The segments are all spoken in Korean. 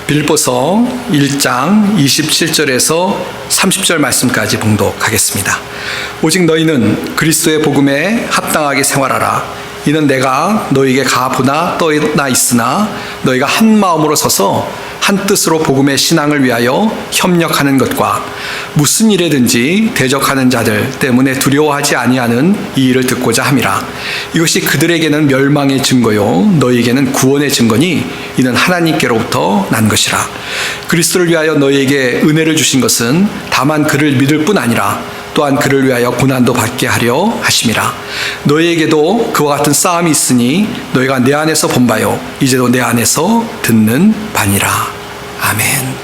빌립보서 1장 27절에서 30절 말씀까지 봉독하겠습니다. 오직 너희는 그리스도의 복음에 합당하게 생활하라. 이는 내가 너희에게 가보나 떠나 있으나 너희가 한 마음으로 서서 한 뜻으로 복음의 신앙을 위하여 협력하는 것과 무슨 일에든지 대적하는 자들 때문에 두려워하지 아니하는 이 일을 듣고자 함이라. 이것이 그들에게는 멸망의 증거요 너희에게는 구원의 증거니 이는 하나님께로부터 난 것이라. 그리스도를 위하여 너희에게 은혜를 주신 것은 다만 그를 믿을 뿐 아니라 또한 그를 위하여 고난도 받게 하려 하심이라. 너희에게도 그와 같은 싸움이 있으니 너희가 내 안에서 본 바요 이제도 내 안에서 듣는 바니라. 아멘.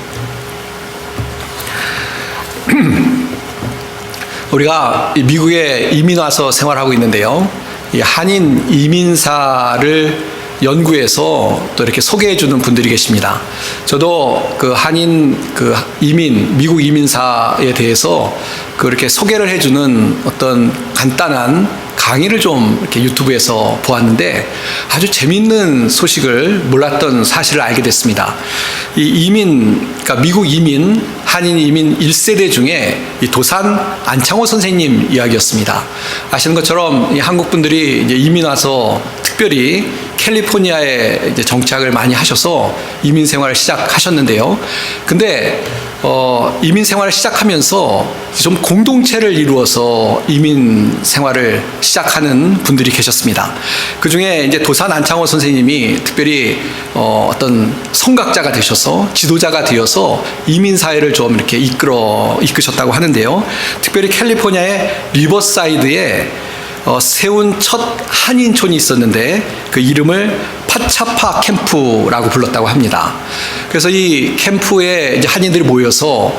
우리가 미국에 이민 와서 생활하고 있는데요, 이 한인 이민사를 연구해서 또 이렇게 소개해 주는 분들이 계십니다. 저도 그 한인 미국 이민사에 대해서 그렇게 소개를 해주는 어떤 간단한 강의를 좀 이렇게 유튜브에서 보았는데 아주 재미있는 소식을 몰랐던 사실을 알게 됐습니다. 이 그러니까 미국 이민, 한인 이민 1세대 중에 이 도산 안창호 선생님 이야기였습니다. 아시는 것처럼 이 한국 분들이 이제 이민 와서 특별히 캘리포니아에 이제 정착을 많이 하셔서 이민 생활을 시작하셨는데요. 근데 이민 생활을 시작하면서 좀 공동체를 이루어서 이민 생활을 시작하는 분들이 계셨습니다. 그 중에 이제 도산 안창호 선생님이 특별히 어떤 성각자가 되셔서 지도자가 되어서 이민 사회를 좀 이렇게 이끄셨다고 하는데요. 특별히 캘리포니아의 리버사이드에 세운 첫 한인촌이 있었는데 그 이름을 파차파 캠프라고 불렀다고 합니다. 그래서 이 캠프에 이제 한인들이 모여서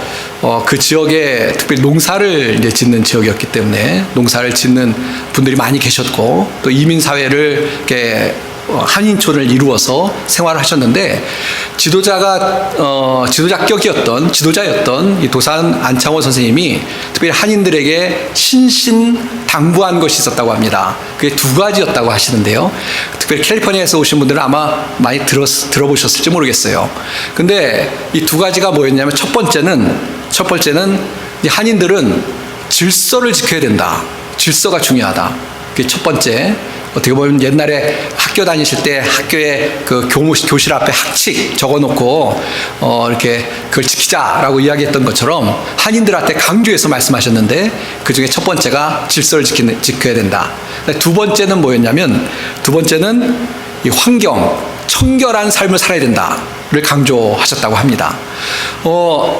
그 지역에 특별히 농사를 이제 짓는 지역이었기 때문에 농사를 짓는 분들이 많이 계셨고 또 이민 사회를 이렇게 한인촌을 이루어서 생활을 하셨는데 지도자였던 이 도산 안창호 선생님이 특별히 한인들에게 신신당부한 것이 있었다고 합니다. 그게 두 가지였다고 하시는데요. 특별히 캘리포니아에서 오신 분들은 아마 많이 들어보셨을지 모르겠어요. 근데 이 두 가지가 뭐였냐면 첫 번째는 이 한인들은 질서를 지켜야 된다. 질서가 중요하다. 그게 첫 번째. 어떻게 보면 옛날에 학교 다니실 때 학교에 그 교실 앞에 학칙 적어놓고 이렇게 그걸 지키자라고 이야기했던 것처럼 한인들한테 강조해서 말씀하셨는데 그 중에 첫 번째가 질서를 지켜야 된다. 두 번째는 뭐였냐면 이 환경, 청결한 삶을 살아야 된다를 강조하셨다고 합니다.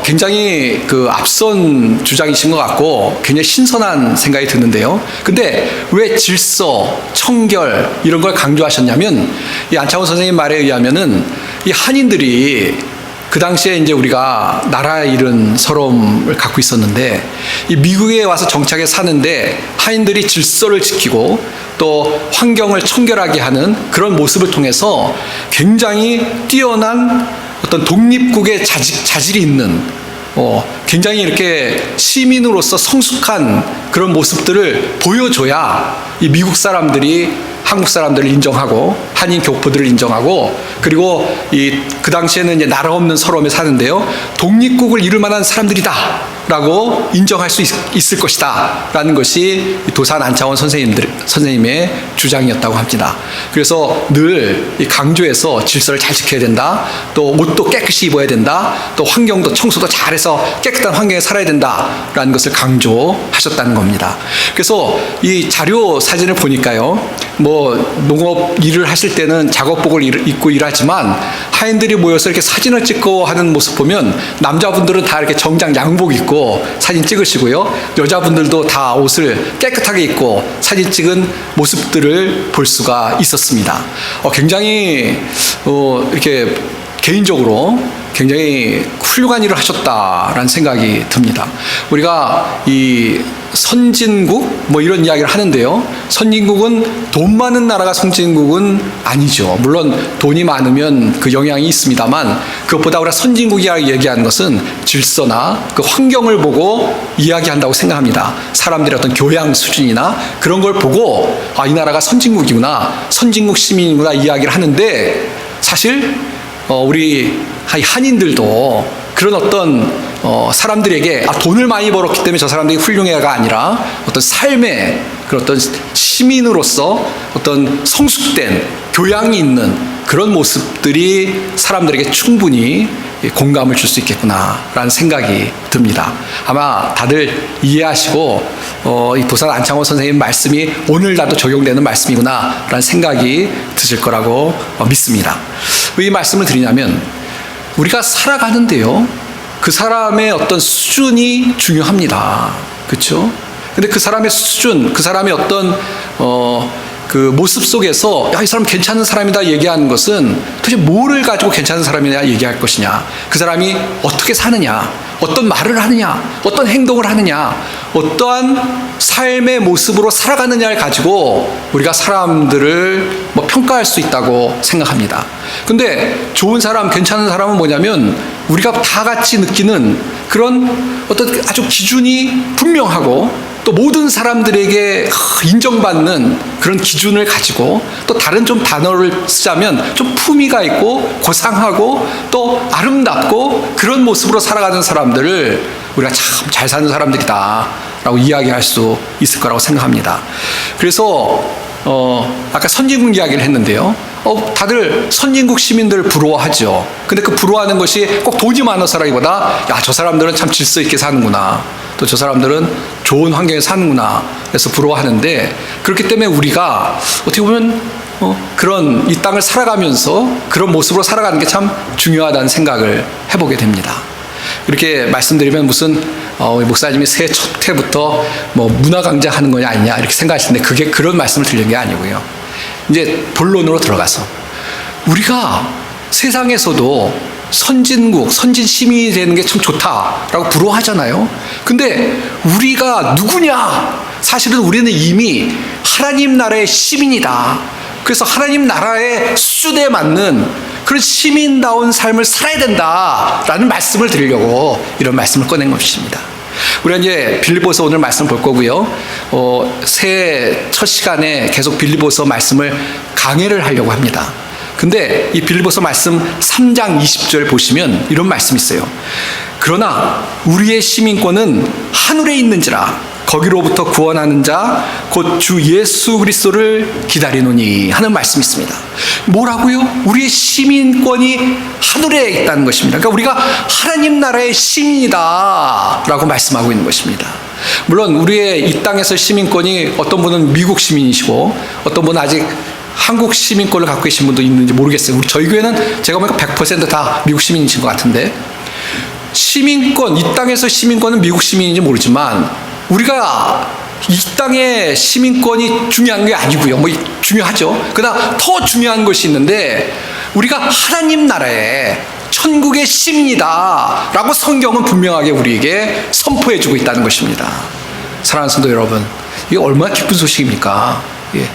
굉장히 그 앞선 주장이신 것 같고 굉장히 신선한 생각이 드는데요. 근데 왜 질서, 청결 이런 걸 강조하셨냐면 이 안창호 선생님 말에 의하면은 이 한인들이 그 당시에 이제 우리가 나라 잃은 서러움을 갖고 있었는데 이 미국에 와서 정착해 사는데 한인들이 질서를 지키고 또 환경을 청결하게 하는 그런 모습을 통해서 굉장히 뛰어난 어떤 독립국의 자질이 있는 굉장히 이렇게 시민으로서 성숙한 그런 모습들을 보여줘야 이 미국 사람들이 한국 사람들을 인정하고 한인 교포들을 인정하고 그리고 그 당시에는 이제 나라 없는 서러움에 사는데요. 독립국을 이룰 만한 사람들이다라고 인정할 수 있을 것이다 라는 것이 도산 안창원 선생님의 주장이었다고 합니다. 그래서 늘 강조해서 질서를 잘 지켜야 된다. 또 옷도 깨끗이 입어야 된다. 또 환경도 청소도 잘해서 깨끗한 환경에 살아야 된다라는 것을 강조하셨다는 겁니다. 그래서 이 자료 사진을 보니까요. 농업 일을 하실 때는 작업복을 입고 일하지만 하인들이 모여서 이렇게 사진을 찍고 하는 모습 보면 남자분들은 다 이렇게 정장 양복 입고 사진 찍으시고요. 여자분들도 다 옷을 깨끗하게 입고 사진 찍은 모습들을 볼 수가 있었습니다. 굉장히 이렇게 개인적으로 굉장히 훌륭한 일을 하셨다라는 생각이 듭니다. 우리가 이 선진국 이런 이야기를 하는데요. 선진국은 돈 많은 나라가 선진국은 아니죠. 물론 돈이 많으면 그 영향이 있습니다만 그것보다 우리가 선진국이라고 얘기하는 것은 질서나 그 환경을 보고 이야기한다고 생각합니다. 사람들의 어떤 교양 수준이나 그런 걸 보고 이 나라가 선진국이구나, 선진국 시민이구나 이야기를 하는데 사실 우리 한인들도 그런 어떤 사람들에게 돈을 많이 벌었기 때문에 저 사람들이 훌륭해가 아니라 어떤 삶의 그런 어떤 시민으로서 어떤 성숙된 교양이 있는 그런 모습들이 사람들에게 충분히 공감을 줄 수 있겠구나라는 생각이 듭니다. 아마 다들 이해하시고 이 도산 안창호 선생님 말씀이 오늘날도 적용되는 말씀이구나라는 생각이 드실 거라고 믿습니다. 왜 이 말씀을 드리냐면 우리가 살아가는데요, 그 사람의 어떤 수준이 중요합니다. 그렇죠? 근데 그 사람의 수준, 그 사람의 어떤 그 모습 속에서 이 사람 괜찮은 사람이다 얘기하는 것은 도대체 뭐를 가지고 괜찮은 사람이냐 얘기할 것이냐, 그 사람이 어떻게 사느냐, 어떤 말을 하느냐, 어떤 행동을 하느냐, 어떠한 삶의 모습으로 살아가느냐를 가지고 우리가 사람들을 평가할 수 있다고 생각합니다. 근데 좋은 사람, 괜찮은 사람은 뭐냐면 우리가 다 같이 느끼는 그런 어떤 아주 기준이 분명하고 또 모든 사람들에게 인정받는 그런 기준을 가지고 또 다른 좀 단어를 쓰자면 좀 품위가 있고 고상하고 또 아름답고 그런 모습으로 살아가는 사람들을 우리가 참 잘 사는 사람들이다 라고 이야기할 수 있을 거라고 생각합니다. 그래서 아까 선진국 이야기를 했는데요, 다들 선진국 시민들을 부러워하죠. 근데 그 부러워하는 것이 꼭 돈이 많아서라기보다 야, 저 사람들은 참 질서 있게 사는구나, 또 저 사람들은 좋은 환경에 사는구나 그래서 부러워하는데, 그렇기 때문에 우리가 어떻게 보면 그런 이 땅을 살아가면서 그런 모습으로 살아가는 게 참 중요하다는 생각을 해보게 됩니다. 이렇게 말씀드리면 무슨 목사님이 새해 첫 해부터 문화 강좌하는 거냐 아니냐 이렇게 생각하시는데 그게 그런 말씀을 드리는 게 아니고요. 이제 본론으로 들어가서 우리가 세상에서도 선진국, 선진 시민이 되는 게 참 좋다라고 부러워하잖아요. 근데 우리가 누구냐? 사실은 우리는 이미 하나님 나라의 시민이다. 그래서 하나님 나라의 수준에 맞는 그런 시민다운 삶을 살아야 된다라는 말씀을 드리려고 이런 말씀을 꺼낸 것입니다. 우리가 이제 빌립보서 오늘 말씀 볼 거고요. 새해 첫 시간에 계속 빌립보서 말씀을 강해를 하려고 합니다. 근데 이 빌립보서 말씀 3장 20절 보시면 이런 말씀이 있어요. 그러나 우리의 시민권은 하늘에 있는지라 거기로부터 구원하는 자 곧 주 예수 그리스도를 기다리노니 하는 말씀이 있습니다. 뭐라고요? 우리의 시민권이 하늘에 있다는 것입니다. 그러니까 우리가 하나님 나라의 시민이다 라고 말씀하고 있는 것입니다. 물론 우리의 이 땅에서 시민권이 어떤 분은 미국 시민이시고 어떤 분은 아직 한국 시민권을 갖고 계신 분도 있는지 모르겠어요. 저희 교회는 제가 보니까 100% 미국 시민이신 것 같은데, 시민권, 이 땅에서 시민권은 미국 시민인지 모르지만 우리가 이 땅의 시민권이 중요한 게 아니고요. 중요하죠. 그러나 더 중요한 것이 있는데 우리가 하나님 나라의 천국의 시민이다 라고 성경은 분명하게 우리에게 선포해 주고 있다는 것입니다. 사랑하는 성도 여러분, 이게 얼마나 기쁜 소식입니까? 예.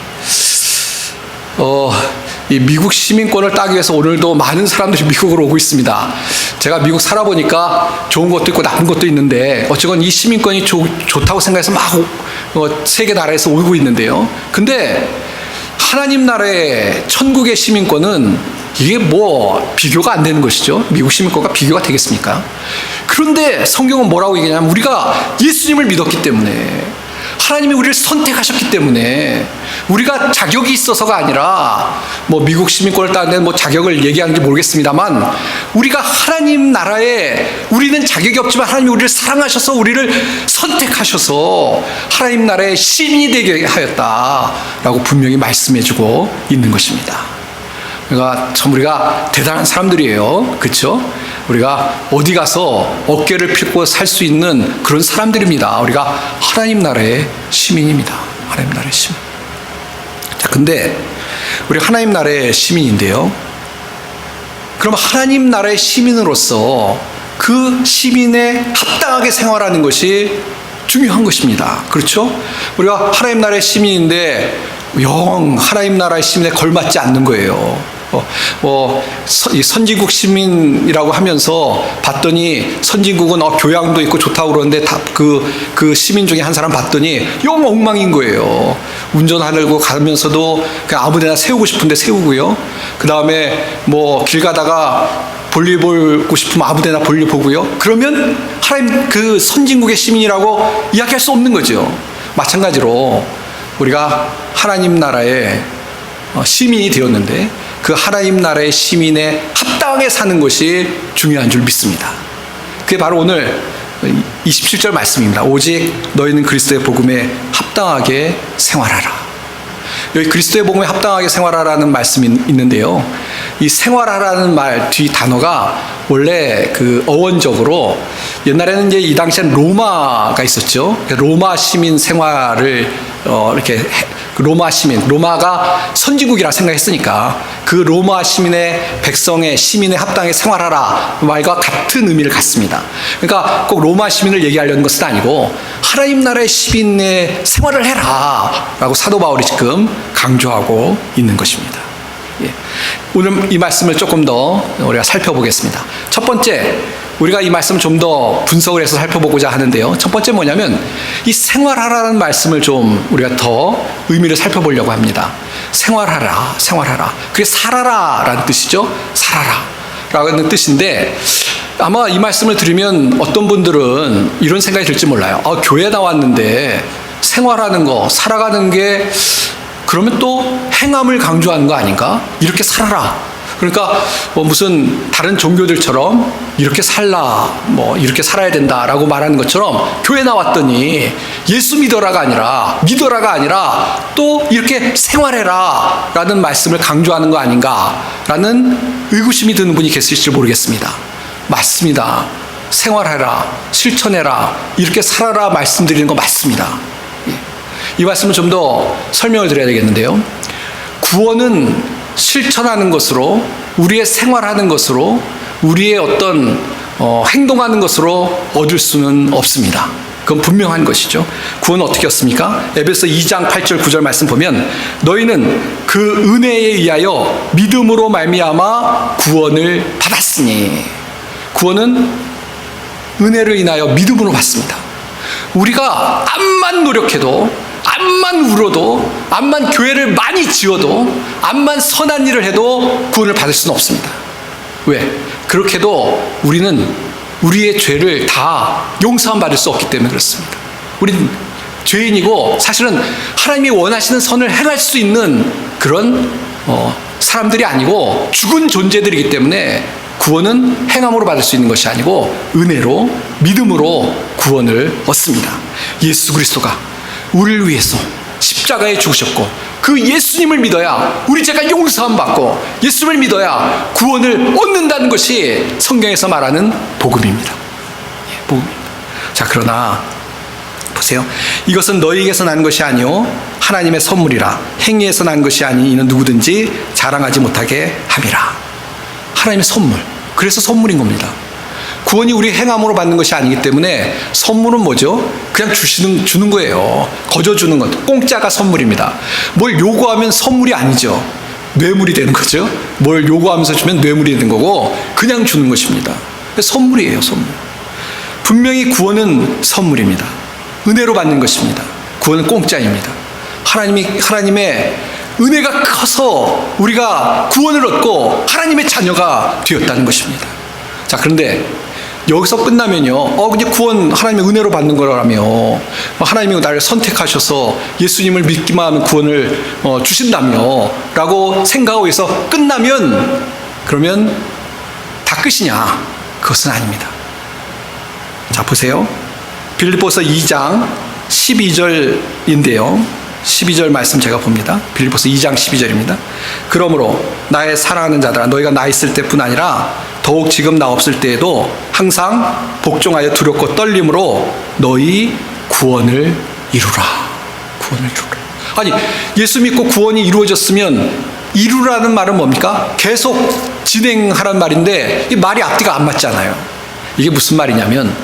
이 미국 시민권을 따기 위해서 오늘도 많은 사람들이 미국으로 오고 있습니다. 제가 미국 살아보니까 좋은 것도 있고 나쁜 것도 있는데 어쨌건 이 시민권이 좋다고 생각해서 막 세계 나라에서 오고 있는데요. 근데 하나님 나라의 천국의 시민권은 이게 비교가 안 되는 것이죠. 미국 시민권과 비교가 되겠습니까? 그런데 성경은 뭐라고 얘기하냐면 우리가 예수님을 믿었기 때문에, 하나님이 우리를 선택하셨기 때문에, 우리가 자격이 있어서가 아니라 미국 시민권을 따는 자격을 얘기하는지 모르겠습니다만 우리가 하나님 나라에 우리는 자격이 없지만 하나님이 우리를 사랑하셔서 우리를 선택하셔서 하나님 나라의 시민이 되게 하였다라고 분명히 말씀해주고 있는 것입니다. 그러니까 참 우리가 대단한 사람들이에요. 그렇죠? 우리가 어디 가서 어깨를 펴고 살 수 있는 그런 사람들입니다. 우리가 하나님 나라의 시민입니다. 하나님 나라의 시민. 자, 근데 우리 하나님 나라의 시민인데요. 그럼 하나님 나라의 시민으로서 그 시민에 합당하게 생활하는 것이 중요한 것입니다. 그렇죠? 우리가 하나님 나라의 시민인데 영 하나님 나라의 시민에 걸맞지 않는 거예요. 선진국 시민이라고 하면서 봤더니 선진국은 교양도 있고 좋다고 그러는데 그 시민 중에 한 사람 봤더니 영 엉망인 거예요. 운전하려고 가면서도 그냥 아무데나 세우고 싶은데 세우고요. 그 다음에 길 가다가 볼일 보고 싶으면 아무데나 볼일 보고요. 그러면 하나님 그 선진국의 시민이라고 이야기할 수 없는 거죠. 마찬가지로 우리가 하나님 나라의 시민이 되었는데 그 하나님 나라의 시민에 합당하게 사는 것이 중요한 줄 믿습니다. 그게 바로 오늘 27절 말씀입니다. 오직 너희는 그리스도의 복음에 합당하게 생활하라. 여기 그리스도의 복음에 합당하게 생활하라는 말씀이 있는데요. 이 생활하라는 말 뒤 단어가 원래 그 어원적으로 옛날에는 이제 이 당시엔 로마가 있었죠. 로마 시민 생활을 이렇게 로마 시민, 로마가 선진국이라 생각했으니까 그 로마 시민의 백성의 시민의 합당하게 생활하라 말과 같은 의미를 갖습니다. 그러니까 꼭 로마 시민을 얘기하려는 것은 아니고 하나님 나라의 시민의 생활을 해라 라고 사도 바울이 지금 강조하고 있는 것입니다. 예. 오늘 이 말씀을 조금 더 우리가 살펴보겠습니다. 첫 번째, 우리가 이 말씀을 좀 더 분석을 해서 살펴보고자 하는데요. 첫 번째 뭐냐면 이 생활하라는 말씀을 좀 우리가 더 의미를 살펴보려고 합니다. 생활하라, 생활하라. 그게 살아라라는 뜻이죠. 살아라라는 뜻인데 아마 이 말씀을 들으면 어떤 분들은 이런 생각이 들지 몰라요. 교회 나왔는데 생활하는 거, 살아가는 게 그러면 또 행함을 강조하는 거 아닌가? 이렇게 살아라. 그러니까 무슨 다른 종교들처럼 이렇게 살라, 이렇게 살아야 된다라고 말하는 것처럼 교회 나왔더니 예수 믿어라가 아니라 또 이렇게 생활해라 라는 말씀을 강조하는 거 아닌가라는 의구심이 드는 분이 계실지 모르겠습니다. 맞습니다. 생활해라, 실천해라, 이렇게 살아라 말씀드리는 거 맞습니다. 이 말씀을 좀 더 설명을 드려야 되겠는데요. 구원은 실천하는 것으로, 우리의 생활하는 것으로, 우리의 어떤 행동하는 것으로 얻을 수는 없습니다. 그건 분명한 것이죠. 구원은 어떻게 얻습니까? 에베소 2장 8절 9절 말씀 보면 너희는 그 은혜에 의하여 믿음으로 말미암아 구원을 받았으니, 구원은 은혜를 인하여 믿음으로 받습니다. 우리가 암만 노력해도, 암만 울어도, 암만 교회를 많이 지어도, 암만 선한 일을 해도 구원을 받을 수는 없습니다. 왜? 그렇게 해도 우리는 우리의 죄를 다 용서함 받을 수 없기 때문에 그렇습니다. 우리는 죄인이고 사실은 하나님이 원하시는 선을 행할 수 있는 그런 사람들이 아니고 죽은 존재들이기 때문에 구원은 행함으로 받을 수 있는 것이 아니고 은혜로, 믿음으로 구원을 얻습니다. 예수 그리스도가 우리를 위해서 십자가에 죽으셨고 그 예수님을 믿어야 우리 죄가 용서함 받고 예수를 믿어야 구원을 얻는다는 것이 성경에서 말하는 복음입니다. 복음입니다. 자, 그러나 보세요. 이것은 너희에게서 난 것이 아니요 하나님의 선물이라. 행위에서 난 것이 아니 이는 누구든지 자랑하지 못하게 함이라. 하나님의 선물. 그래서 선물인 겁니다. 구원이 우리 행함으로 받는 것이 아니기 때문에 선물은 뭐죠? 그냥 주는 거예요. 거저 주는 것. 공짜가 선물입니다. 뭘 요구하면 선물이 아니죠. 뇌물이 되는 거죠. 뭘 요구하면서 주면 뇌물이 되는 거고 그냥 주는 것입니다. 선물이에요, 선물. 분명히 구원은 선물입니다. 은혜로 받는 것입니다. 구원은 공짜입니다. 하나님의 은혜가 커서 우리가 구원을 얻고 하나님의 자녀가 되었다는 것입니다. 자, 그런데 여기서 끝나면요. 이제 구원 하나님의 은혜로 받는 거라며 하나님이 나를 선택하셔서 예수님을 믿기만 하면 구원을 주신다며 라고 생각하고 해서 끝나면 그러면 다 끝이냐? 그것은 아닙니다. 자, 보세요. 빌립보서 2장 12절인데요. 12절 말씀 제가 봅니다. 빌립보서 2장 12절입니다. 그러므로 나의 사랑하는 자들아 너희가 나 있을 때뿐 아니라 더욱 지금 나 없을 때에도 항상 복종하여 두렵고 떨림으로 너희 구원을 이루라. 구원을 이루라. 아니, 예수 믿고 구원이 이루어졌으면 이루라는 말은 뭡니까? 계속 진행하라는 말인데 이 말이 앞뒤가 안 맞잖아요. 이게 무슨 말이냐면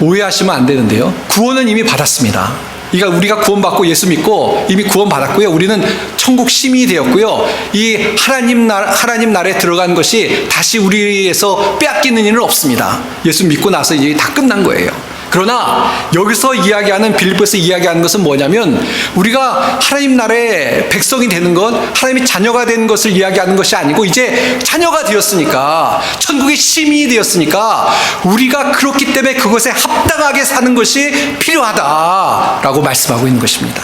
오해하시면 안 되는데요. 구원은 이미 받았습니다. 그러니까 우리가 구원받고 예수 믿고 이미 구원받았고요. 우리는 천국 시민이 되었고요. 이 하나님 나라에 들어간 것이 다시 우리에서 빼앗기는 일은 없습니다. 예수 믿고 나서 이제 다 끝난 거예요. 그러나 여기서 이야기하는, 빌립보에서 이야기하는 것은 뭐냐면 우리가 하나님 나라의 백성이 되는 것, 하나님의 자녀가 되는 것을 이야기하는 것이 아니고 이제 자녀가 되었으니까, 천국의 시민이 되었으니까 우리가 그렇기 때문에 그것에 합당하게 사는 것이 필요하다라고 말씀하고 있는 것입니다.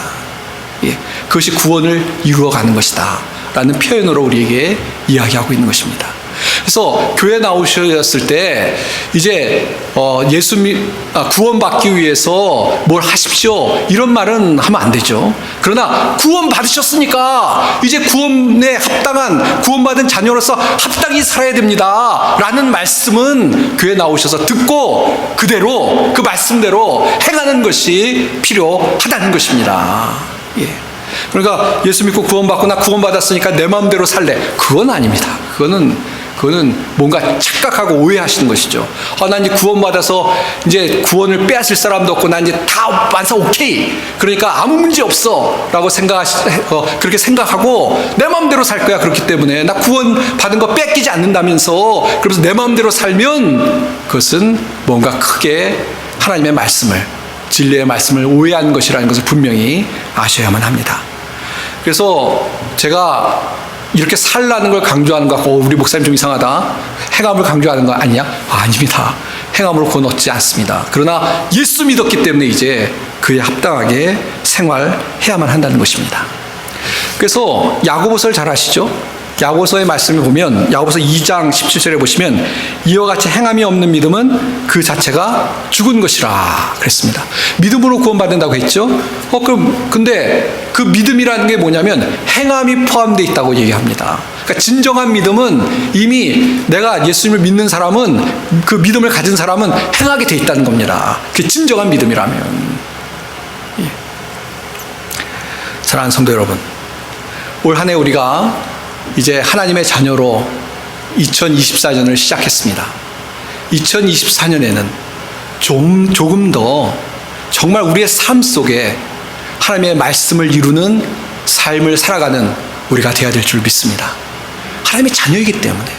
예, 그것이 구원을 이루어가는 것이다 라는 표현으로 우리에게 이야기하고 있는 것입니다. 그래서 교회 나오셨을 때 이제 구원받기 위해서 뭘 하십시오 이런 말은 하면 안 되죠. 그러나 구원 받으셨으니까 이제 구원에 합당한, 구원받은 자녀로서 합당히 살아야 됩니다 라는 말씀은 교회 나오셔서 듣고 그대로, 그 말씀대로 행하는 것이 필요하다는 것입니다. 예. 그러니까 예수 믿고 구원받고 나 구원받았으니까 내 마음대로 살래, 그건 아닙니다. 그거는 뭔가 착각하고 오해하시는 것이죠. 난 이제 구원받아서 이제 구원을 빼앗을 사람도 없고 난 이제 다 완성 오케이, 그러니까 아무 문제 없어 라고 그렇게 생각하고 내 마음대로 살 거야. 그렇기 때문에 나 구원받은 거 뺏기지 않는다면서 그러면서 내 마음대로 살면 그것은 뭔가 크게 하나님의 말씀을, 진리의 말씀을 오해하는 것이라는 것을 분명히 아셔야만 합니다. 그래서 제가 이렇게 살라는 걸 강조하는 것 같고, 우리 목사님 좀 이상하다, 행함을 강조하는 거 아니냐? 아닙니다. 행함으로 구원 얻지 않습니다. 그러나 예수 믿었기 때문에 이제 그에 합당하게 생활해야만 한다는 것입니다. 그래서 야고보서를 잘 아시죠? 야고보서의 말씀을 보면 야고보서 2장 17절에 보시면 이와 같이 행함이 없는 믿음은 그 자체가 죽은 것이라 그랬습니다. 믿음으로 구원받는다고 했죠. 근데 그 믿음이라는 게 뭐냐면 행함이 포함되어 있다고 얘기합니다. 그러니까 진정한 믿음은 이미 내가 예수님을 믿는 사람은, 그 믿음을 가진 사람은 행하게 돼 있다는 겁니다. 그게 진정한 믿음이라면. 예. 사랑하는 성도 여러분, 올 한 해 우리가 이제 하나님의 자녀로 2024년을 시작했습니다. 2024년에는 조금 더 정말 우리의 삶 속에 하나님의 말씀을 이루는 삶을 살아가는 우리가 되어야 될 줄 믿습니다. 하나님의 자녀이기 때문에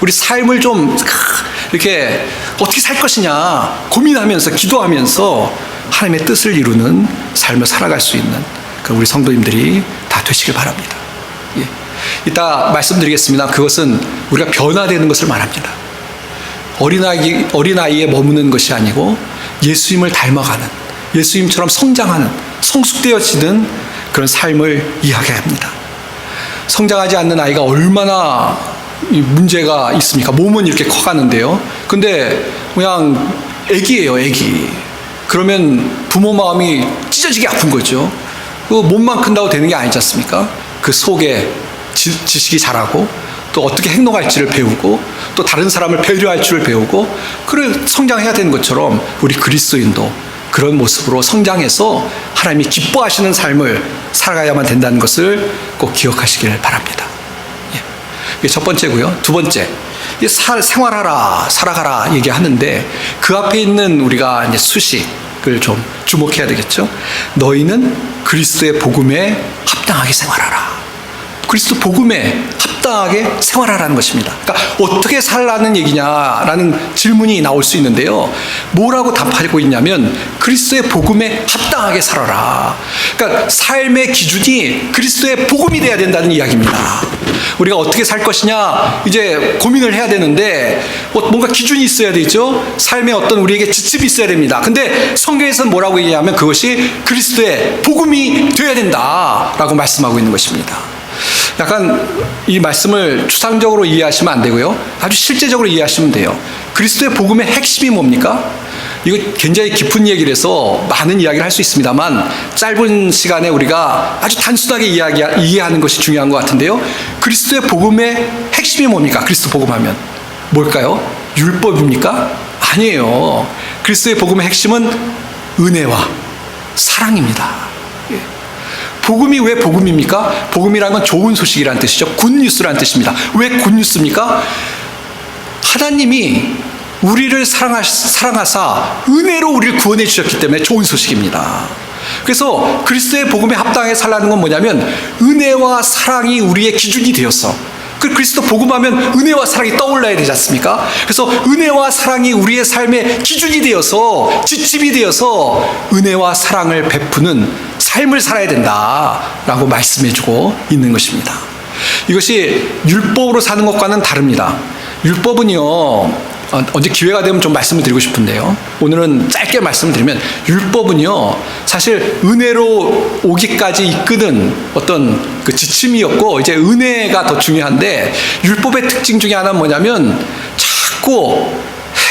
우리 삶을 좀 이렇게 어떻게 살 것이냐 고민하면서 기도하면서 하나님의 뜻을 이루는 삶을 살아갈 수 있는 우리 성도님들이 다 되시길 바랍니다. 예. 이따 말씀드리겠습니다. 그것은 우리가 변화되는 것을 말합니다. 어린아이에 머무는 것이 아니고 예수님을 닮아가는, 예수님처럼 성장하는, 성숙되어지는 그런 삶을 이야기합니다. 성장하지 않는 아이가 얼마나 문제가 있습니까? 몸은 이렇게 커가는데요. 근데 그냥 애기예요, 애기. 그러면 부모 마음이 찢어지게 아픈 거죠. 그 몸만 큰다고 되는 게 아니지 않습니까? 그 속에 지식이 자라고 또 어떻게 행동할지를 배우고 또 다른 사람을 배려할 줄을 배우고, 그래 성장해야 되는 것처럼 우리 그리스도인도 그런 모습으로 성장해서 하나님이 기뻐하시는 삶을 살아가야만 된다는 것을 꼭 기억하시길 바랍니다. 예. 이게 첫 번째고요. 두 번째, 생활하라, 살아가라 얘기하는데 그 앞에 있는 우리가 이제 수식을 좀 주목해야 되겠죠. 너희는 그리스도의 복음에 합당하게 생활하라. 그리스도 복음에 합당하게 생활하라는 것입니다. 그러니까 어떻게 살라는 얘기냐라는 질문이 나올 수 있는데요. 뭐라고 답하고 있냐면 그리스도의 복음에 합당하게 살아라. 그러니까 삶의 기준이 그리스도의 복음이 돼야 된다는 이야기입니다. 우리가 어떻게 살 것이냐 이제 고민을 해야 되는데 뭔가 기준이 있어야 되죠. 삶에 어떤 우리에게 지침이 있어야 됩니다. 근데 성경에서는 뭐라고 얘기하면 그것이 그리스도의 복음이 되어야 된다라고 말씀하고 있는 것입니다. 약간 이 말씀을 추상적으로 이해하시면 안 되고요. 아주 실제적으로 이해하시면 돼요. 그리스도의 복음의 핵심이 뭡니까? 이거 굉장히 깊은 얘기를 해서 많은 이야기를 할 수 있습니다만 짧은 시간에 우리가 아주 단순하게 이해하는 것이 중요한 것 같은데요. 그리스도의 복음의 핵심이 뭡니까? 그리스도 복음하면 뭘까요? 율법입니까? 아니에요. 그리스도의 복음의 핵심은 은혜와 사랑입니다. 복음이 왜 복음입니까? 복음이라는 건 좋은 소식이라는 뜻이죠. 굿뉴스라는 뜻입니다. 왜 굿뉴스입니까? 하나님이 우리를 사랑하사 은혜로 우리를 구원해 주셨기 때문에 좋은 소식입니다. 그래서 그리스도의 복음에 합당하게 살라는 건 뭐냐면 은혜와 사랑이 우리의 기준이 되었어. 그 그리스도 복음하면 은혜와 사랑이 떠올라야 되지 않습니까? 그래서 은혜와 사랑이 우리의 삶의 기준이 되어서 지침이 되어서 은혜와 사랑을 베푸는 삶을 살아야 된다라고 말씀해주고 있는 것입니다. 이것이 율법으로 사는 것과는 다릅니다. 율법은요, 언제 기회가 되면 좀 말씀을 드리고 싶은데요. 오늘은 짧게 말씀을 드리면 율법은요, 사실 은혜로 오기까지 이끄는 어떤 그 지침이었고 이제 은혜가 더 중요한데, 율법의 특징 중에 하나는 뭐냐면 자꾸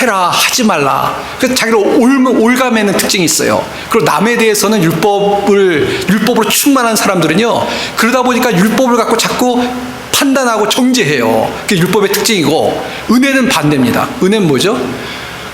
해라 하지 말라, 그래서 자기로 올가매는 특징이 있어요. 그리고 남에 대해서는 율법으로 충만한 사람들은요, 그러다 보니까 율법을 갖고 자꾸 판단하고 정죄해요. 그게 율법의 특징이고, 은혜는 반대입니다. 은혜는 뭐죠?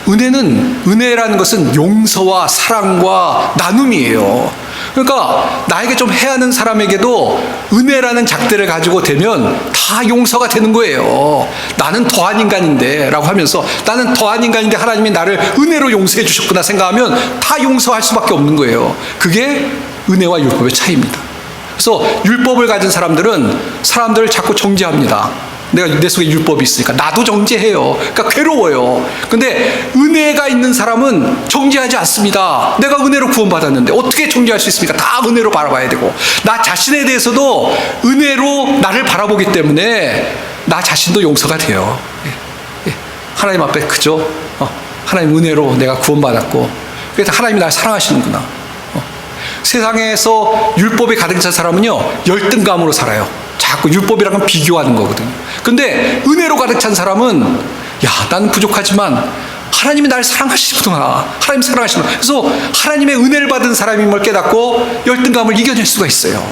은혜라는 것은 용서와 사랑과 나눔이에요. 그러니까 나에게 좀 해하는 사람에게도 은혜라는 작대를 가지고 되면 다 용서가 되는 거예요. 나는 더한 인간인데 라고 하면서, 나는 더한 인간인데 하나님이 나를 은혜로 용서해 주셨구나 생각하면 다 용서할 수밖에 없는 거예요. 그게 은혜와 율법의 차이입니다. 그래서 율법을 가진 사람들은 사람들을 자꾸 정죄합니다. 내 속에 율법이 있으니까 나도 정죄해요. 그러니까 괴로워요. 근데 은혜가 있는 사람은 정죄하지 않습니다. 내가 은혜로 구원받았는데 어떻게 정죄할 수 있습니까? 다 은혜로 바라봐야 되고, 나 자신에 대해서도 은혜로 나를 바라보기 때문에 나 자신도 용서가 돼요. 하나님 앞에 그죠? 하나님 은혜로 내가 구원받았고, 그래서 하나님이 날 사랑하시는구나. 세상에서 율법이 가득 찬 사람은요, 열등감으로 살아요. 자꾸 율법이랑은 비교하는 거거든요. 근데 은혜로 가득 찬 사람은, 야, 나는 부족하지만 하나님이 날 사랑하시구나, 하나님 사랑하시구나. 그래서 하나님의 은혜를 받은 사람임을 깨닫고 열등감을 이겨낼 수가 있어요.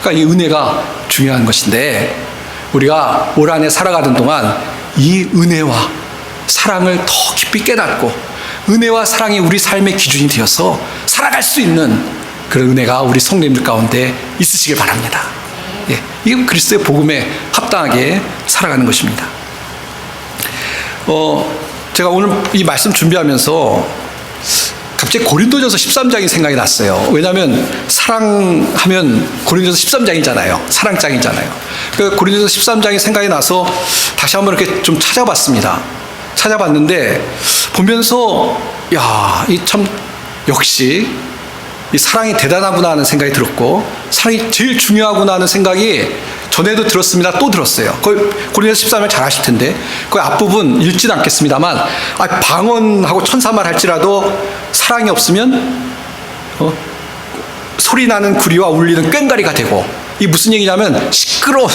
그러니까 이 은혜가 중요한 것인데, 우리가 올 한해 살아가는 동안 이 은혜와 사랑을 더 깊이 깨닫고 은혜와 사랑이 우리 삶의 기준이 되어서 살아갈 수 있는 그런 은혜가 우리 성도님들 가운데 있으시길 바랍니다. 예, 이게 그리스도의 복음에 합당하게 살아가는 것입니다. 제가 오늘 이 말씀 준비하면서 갑자기 고린도전서 13장이 생각이 났어요. 왜냐하면 사랑하면 고린도전서 13장이잖아요. 사랑장이잖아요. 그 고린도전서 13장이 생각이 나서 다시 한번 이렇게 좀 찾아봤는데 보면서, 야, 이 참 역시 이 사랑이 대단하구나 하는 생각이 들었고, 사랑이 제일 중요하구나 하는 생각이 전에도 들었습니다. 또 들었어요. 고린도서 13을 잘 아실 텐데, 그 앞부분 읽지는 않겠습니다만, 방언하고 천사말 할지라도 사랑이 없으면 소리 나는 구리와 울리는 꽹과리가 되고, 이 무슨 얘기냐면 시끄러운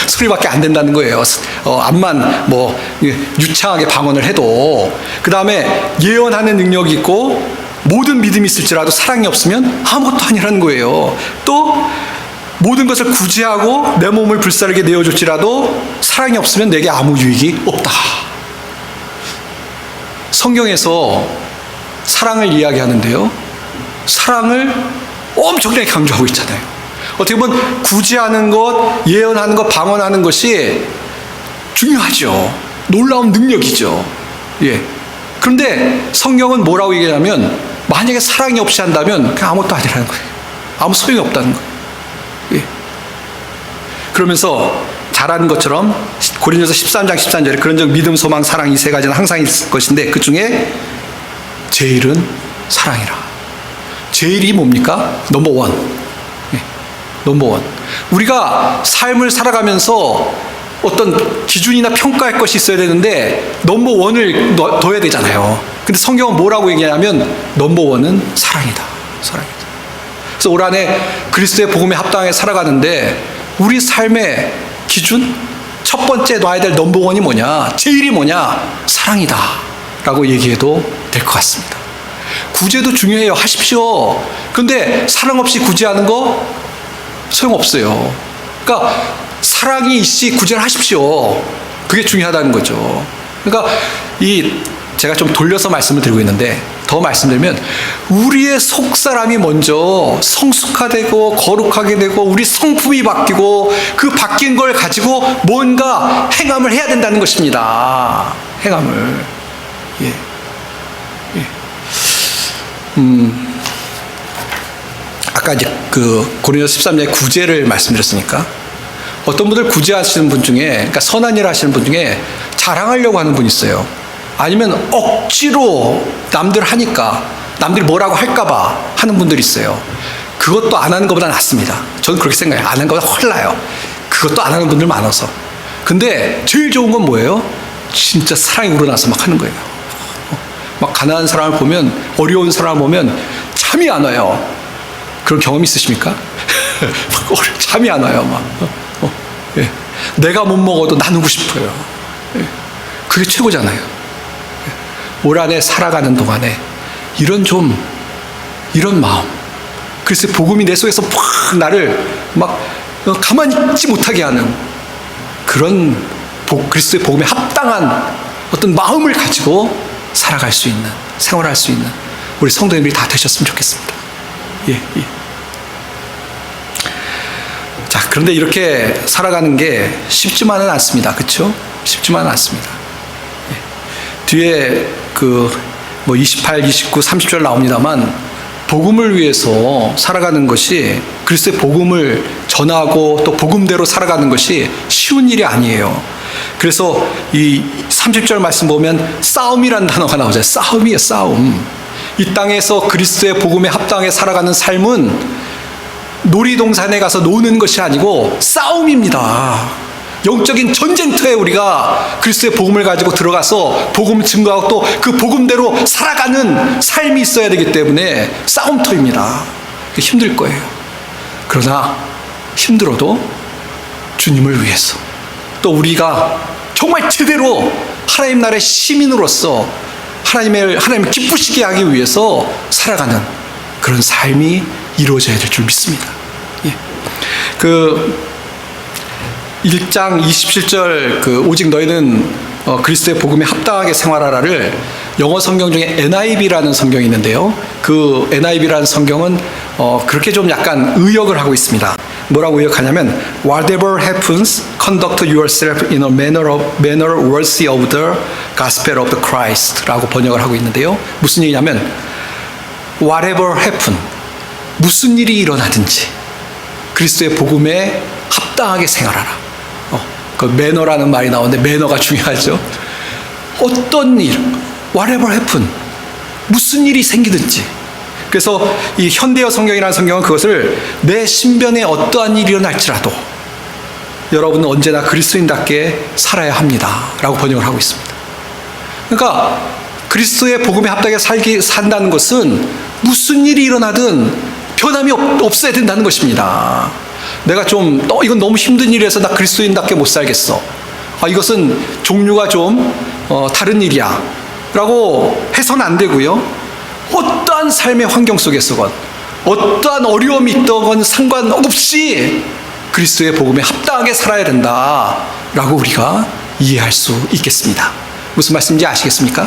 소리밖에 안 된다는 거예요. 암만 뭐 유창하게 방언을 해도. 그 다음에 예언하는 능력이 있고 모든 믿음이 있을지라도 사랑이 없으면 아무것도 아니라는 거예요. 또 모든 것을 구제하고 내 몸을 불사르게 내어줄지라도 사랑이 없으면 내게 아무 유익이 없다. 성경에서 사랑을 이야기하는데요, 사랑을 엄청나게 강조하고 있잖아요. 어떻게 보면 구제하는 것, 예언하는 것, 방언하는 것이 중요하죠. 놀라운 능력이죠. 예. 그런데 성경은 뭐라고 얘기하냐면, 만약에 사랑이 없이 한다면 그냥 아무것도 아니라는 거예요. 아무 소용이 없다는 거예요. 예. 그러면서 잘하는 것처럼 고린도서 13장 13절에 그런 적 믿음, 소망, 사랑 이 세 가지는 항상 있을 것인데 그 중에 제일은 사랑이라. 제일이 뭡니까? 넘버원. 예. 넘버원. 우리가 삶을 살아가면서 어떤 기준이나 평가할 것이 있어야 되는데 넘버원을 둬야 되잖아요. 근데 성경은 뭐라고 얘기하냐면 넘버원은 사랑이다. 사랑이다. 그래서 올 한해 그리스도의 복음에 합당하게 살아가는데 우리 삶의 기준, 첫 번째 놔야 될 넘버원이 뭐냐, 제일이 뭐냐, 사랑이다 라고 얘기해도 될 것 같습니다. 구제도 중요해요. 하십시오. 근데 사랑 없이 구제하는 거 소용없어요. 그러니까 사랑이 있이 구제를 하십시오. 그게 중요하다는 거죠. 그러니까 제가 좀 돌려서 말씀을 드리고 있는데, 더 말씀드리면 우리의 속사람이 먼저 성숙화되고 거룩하게 되고 우리 성품이 바뀌고 그 바뀐 걸 가지고 뭔가 행함을 해야 된다는 것입니다. 행함을. 예. 예. 아까 이제 그 고린도서 13장의 구제를 말씀드렸으니까 어떤 분들 구제하시는 분 중에, 그러니까 선한 일 하시는 분 중에 자랑하려고 하는 분이 있어요. 아니면 억지로 남들 하니까 남들이 뭐라고 할까봐 하는 분들이 있어요. 그것도 안 하는 것보다 낫습니다. 저는 그렇게 생각해요. 안 하는 것보다 훨 나아요. 그것도 안 하는 분들 많아서. 근데 제일 좋은 건 뭐예요? 진짜 사랑이 우러나서 막 하는 거예요. 막 가난한 사람을 보면, 어려운 사람을 보면 잠이 안 와요. 그런 경험 있으십니까? 잠이 안 와요. 막. 예. 내가 못 먹어도 나누고 싶어요. 예. 그게 최고잖아요. 예. 올 한해 살아가는 동안에 이런 마음, 그래서 복음이 내 속에서 팍 나를 막 가만히 있지 못하게 하는 그런 그리스도의 복음에 합당한 어떤 마음을 가지고 살아갈 수 있는, 생활할 수 있는 우리 성도님들이 다 되셨으면 좋겠습니다. 예, 예. 자, 그런데 이렇게 살아가는 게 쉽지만은 않습니다. 그렇죠? 쉽지만은 않습니다. 예. 뒤에 28, 29, 30절 나옵니다만 복음을 위해서 살아가는 것이, 그리스도의 복음을 전하고 또 복음대로 살아가는 것이 쉬운 일이 아니에요. 그래서 이 30절 말씀 보면 싸움이라는 단어가 나오잖아요. 싸움이에요, 싸움. 이 땅에서 그리스도의 복음에 합당하게 살아가는 삶은 놀이동산에 가서 노는 것이 아니고 싸움입니다. 영적인 전쟁터에 우리가 그리스도의 복음을 가지고 들어가서 복음을 증거하고 또 그 복음대로 살아가는 삶이 있어야 되기 때문에 싸움터입니다. 힘들 거예요. 그러나 힘들어도 주님을 위해서, 또 우리가 정말 제대로 하나님 나라의 시민으로서 하나님을 기쁘시게 하기 위해서 살아가는 그런 삶이 이루어져야 될 줄 믿습니다. 예. 1장 27절 오직 너희는 그리스도의 복음에 합당하게 생활하라를 영어 성경 중에 NIV라는 성경이 있는데요. 그 NIV라는 성경은 그렇게 좀 약간 의역을 하고 있습니다. 뭐라고 의역하냐면 Whatever happens, conduct yourself in a manner worthy of the gospel of the Christ라고 번역을 하고 있는데요. 무슨 얘기냐면 Whatever happen, 무슨 일이 일어나든지 그리스도의 복음에 합당하게 생활하라. 그 매너라는 말이 나오는데 매너가 중요하죠. 어떤 일, whatever happen, 무슨 일이 생기든지. 그래서 이 현대어 성경이라는 성경은 그것을 내 신변에 어떠한 일이 일어날지라도 여러분은 언제나 그리스도인답게 살아야 합니다 라고 번역을 하고 있습니다. 그러니까 그리스도의 복음에 합당하게 산다는 것은 무슨 일이 일어나든 변함이 없어야 된다는 것입니다. 내가 이건 너무 힘든 일이라서 나 그리스도인답게 못 살겠어. 이것은 종류가 좀 다른 일이야 라고 해서는 안 되고요. 어떠한 삶의 환경 속에서건 어떠한 어려움이 있던 상관없이 그리스도의 복음에 합당하게 살아야 된다라고 우리가 이해할 수 있겠습니다. 무슨 말씀인지 아시겠습니까?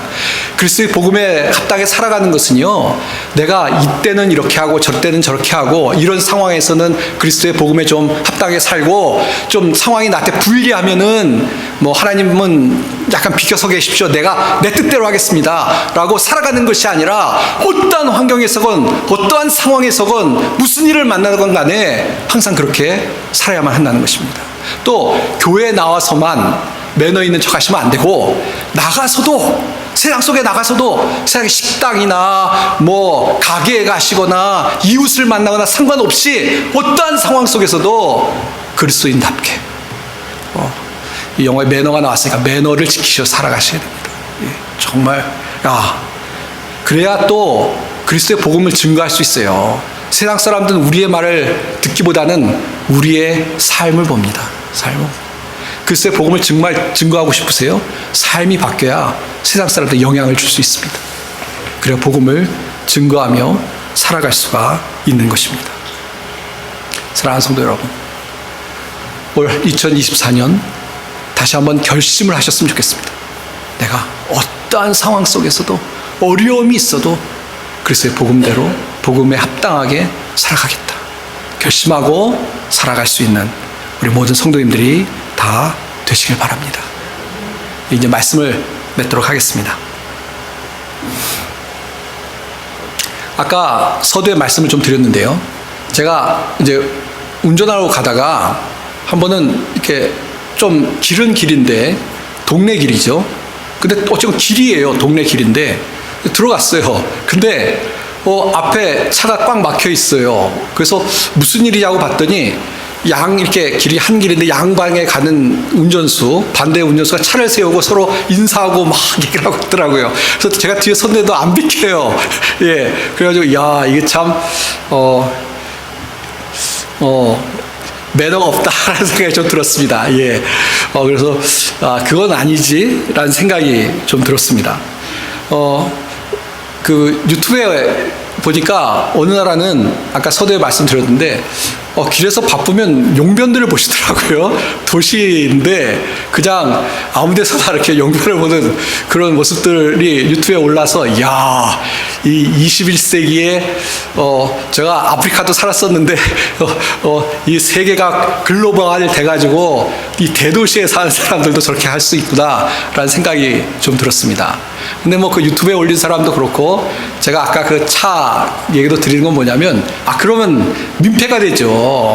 그리스도의 복음에 합당하게 살아가는 것은요, 내가 이때는 이렇게 하고 저때는 저렇게 하고 이런 상황에서는 그리스도의 복음에 좀 합당하게 살고 좀 상황이 나한테 불리하면은 하나님은 약간 비켜서 계십시오. 내가 내 뜻대로 하겠습니다 라고 살아가는 것이 아니라 어떠한 환경에서건 어떠한 상황에서건 무슨 일을 만나건 간에 항상 그렇게 살아야만 한다는 것입니다. 또 교회에 나와서만 매너 있는 척 하시면 안 되고, 나가서도, 세상 속에 나가서도 세상에 식당이나 가게에 가시거나 이웃을 만나거나 상관없이 어떠한 상황 속에서도 그리스도인답게, 이 영어에 매너가 나왔으니까 매너를 지키셔 살아가셔야 됩니다. 예, 정말 그래야 또 그리스도의 복음을 증거할 수 있어요. 세상 사람들은 우리의 말을 듣기보다는 우리의 삶을 봅니다. 삶을. 그리스도의 복음을 정말 증거하고 싶으세요? 삶이 바뀌어야 세상 사람들에 영향을 줄 수 있습니다. 그래야 복음을 증거하며 살아갈 수가 있는 것입니다. 사랑하는 성도 여러분, 올 2024년 다시 한번 결심을 하셨으면 좋겠습니다. 내가 어떠한 상황 속에서도 어려움이 있어도 그리스도의 복음대로 복음에 합당하게 살아가겠다 결심하고 살아갈 수 있는 우리 모든 성도님들이 다 되시길 바랍니다. 이제 말씀을 맺도록 하겠습니다. 아까 서두에 말씀을 좀 드렸는데요. 제가 이제 운전하러 가다가 한 번은 이렇게 좀 길은 길인데 동네 길이죠. 근데 어쨌든 길이에요. 동네 길인데 들어갔어요. 근데 앞에 차가 꽉 막혀 있어요. 그래서 무슨 일이냐고 봤더니 이렇게 길이 한 길인데 양방에 가는 운전수, 반대 운전수가 차를 세우고 서로 인사하고 막 얘기를 하고 있더라고요. 그래서 제가 뒤에 섰는데도 안 비켜요. 예. 그래가지고, 야, 이게 참, 매너가 없다라는 생각이 좀 들었습니다. 예. 그래서, 그건 아니지라는 생각이 좀 들었습니다. 그 유튜브에 보니까 어느 나라는 아까 서두에 말씀드렸는데 길에서 바쁘면 용변들을 보시더라고요. 도시인데 그냥 아무 데서나 이렇게 용변을 보는 그런 모습들이 유튜브에 올라서 이야, 이 21세기에 제가 아프리카도 살았었는데 이 세계가 글로벌 돼가지고 이 대도시에 사는 사람들도 저렇게 할 수 있구나라는 생각이 좀 들었습니다. 근데 뭐 그 유튜브에 올린 사람도 그렇고 제가 아까 그 차 얘기도 드리는 건 뭐냐면 그러면 민폐가 되죠.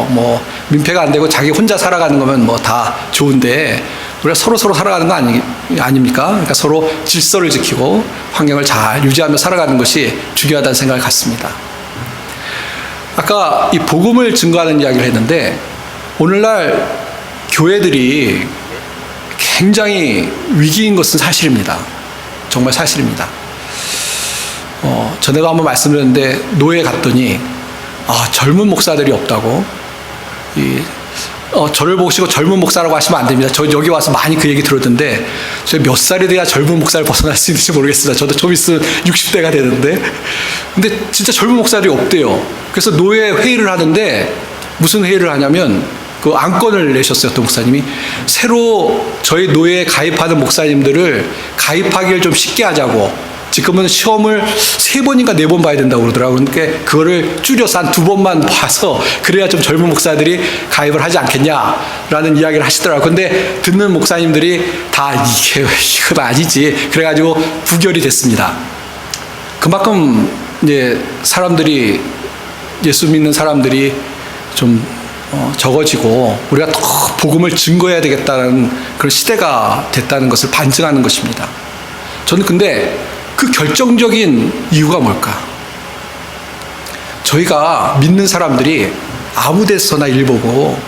뭐 민폐가 안 되고 자기 혼자 살아가는 거면 뭐 다 좋은데 우리가 서로 살아가는 거 아닙니까? 그러니까 서로 질서를 지키고 환경을 잘 유지하며 살아가는 것이 중요하다는 생각을 갖습니다. 아까 이 복음을 증거하는 이야기를 했는데 오늘날 교회들이 굉장히 위기인 것은 사실입니다. 정말 사실입니다. 전에도 한번 말씀드렸는데 노예 갔더니 젊은 목사들이 없다고 저를 보시고 젊은 목사라고 하시면 안 됩니다. 저 여기 와서 많이 그 얘기 들었는데 저 몇 살이 돼야 젊은 목사를 벗어날 수 있는지 모르겠습니다. 저도 좀 있으면 60대가 되는데 근데 진짜 젊은 목사들이 없대요. 그래서 노예 회의를 하는데 무슨 회의를 하냐면 그 안건을 내셨어요. 또 목사님이 새로 저희 노예에 가입하는 목사님들을 가입하기를 좀 쉽게 하자고. 지금은 시험을 3번인가 4번 봐야 된다고 그러더라고요. 그러니까 그거를 줄여서 한 2번만 봐서 그래야 좀 젊은 목사들이 가입을 하지 않겠냐라는 이야기를 하시더라고요. 근데 듣는 목사님들이 다 이건 아니지. 그래가지고 부결이 됐습니다. 그만큼 이제 사람들이 예수 믿는 사람들이 좀 적어지고 우리가 더 복음을 증거해야 되겠다는 그런 시대가 됐다는 것을 반증하는 것입니다. 저는 근데 그 결정적인 이유가 뭘까? 저희가 믿는 사람들이 아무 데서나 일 보고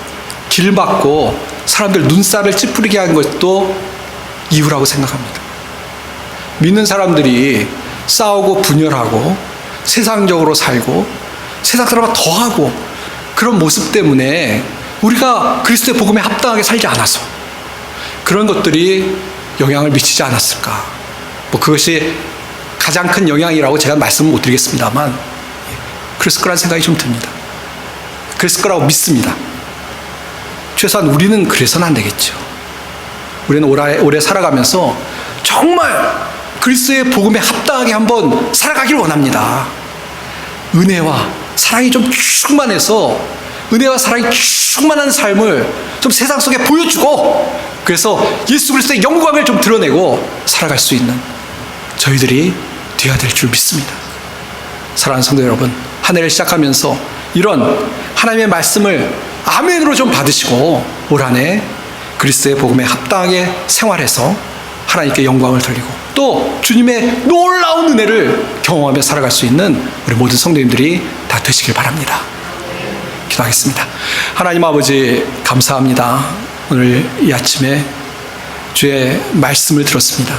길 막고 사람들 눈살을 찌푸리게 한 것도 이유라고 생각합니다. 믿는 사람들이 싸우고 분열하고 세상적으로 살고 세상 사람과 더하고 그런 모습 때문에 우리가 그리스도의 복음에 합당하게 살지 않아서 그런 것들이 영향을 미치지 않았을까? 뭐 그것이 가장 큰 영향이라고 제가 말씀을 못 드리겠습니다만 그랬을 거라는 생각이 좀 듭니다. 그랬을 거라고 믿습니다. 최소한 우리는 그래서는 안 되겠죠. 우리는 오래 살아가면서 정말 그리스도의 복음에 합당하게 한번 살아가기를 원합니다. 은혜와 사랑이 좀 충만해서 은혜와 사랑이 충만한 삶을 좀 세상 속에 보여주고 그래서 예수 그리스도의 영광을 좀 드러내고 살아갈 수 있는 저희들이 되어야 될 줄 믿습니다. 사랑하는 성도 여러분, 한 해를 시작하면서 이런 하나님의 말씀을 아멘으로 좀 받으시고 올 한 해 그리스도의 복음에 합당하게 생활해서 하나님께 영광을 돌리고 또 주님의 놀라운 은혜를 경험하며 살아갈 수 있는 우리 모든 성도님들이 다 되시길 바랍니다. 기도하겠습니다. 하나님 아버지 감사합니다. 오늘 이 아침에 주의 말씀을 들었습니다.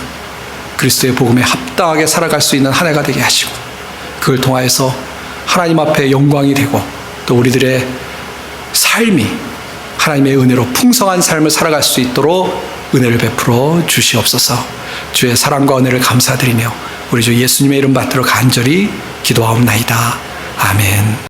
그리스도의 복음에 합당하게 살아갈 수 있는 한 해가 되게 하시고 그걸 통하여서 하나님 앞에 영광이 되고 또 우리들의 삶이 하나님의 은혜로 풍성한 삶을 살아갈 수 있도록 은혜를 베풀어 주시옵소서. 주의 사랑과 은혜를 감사드리며 우리 주 예수님의 이름 받들어 간절히 기도하옵나이다. 아멘.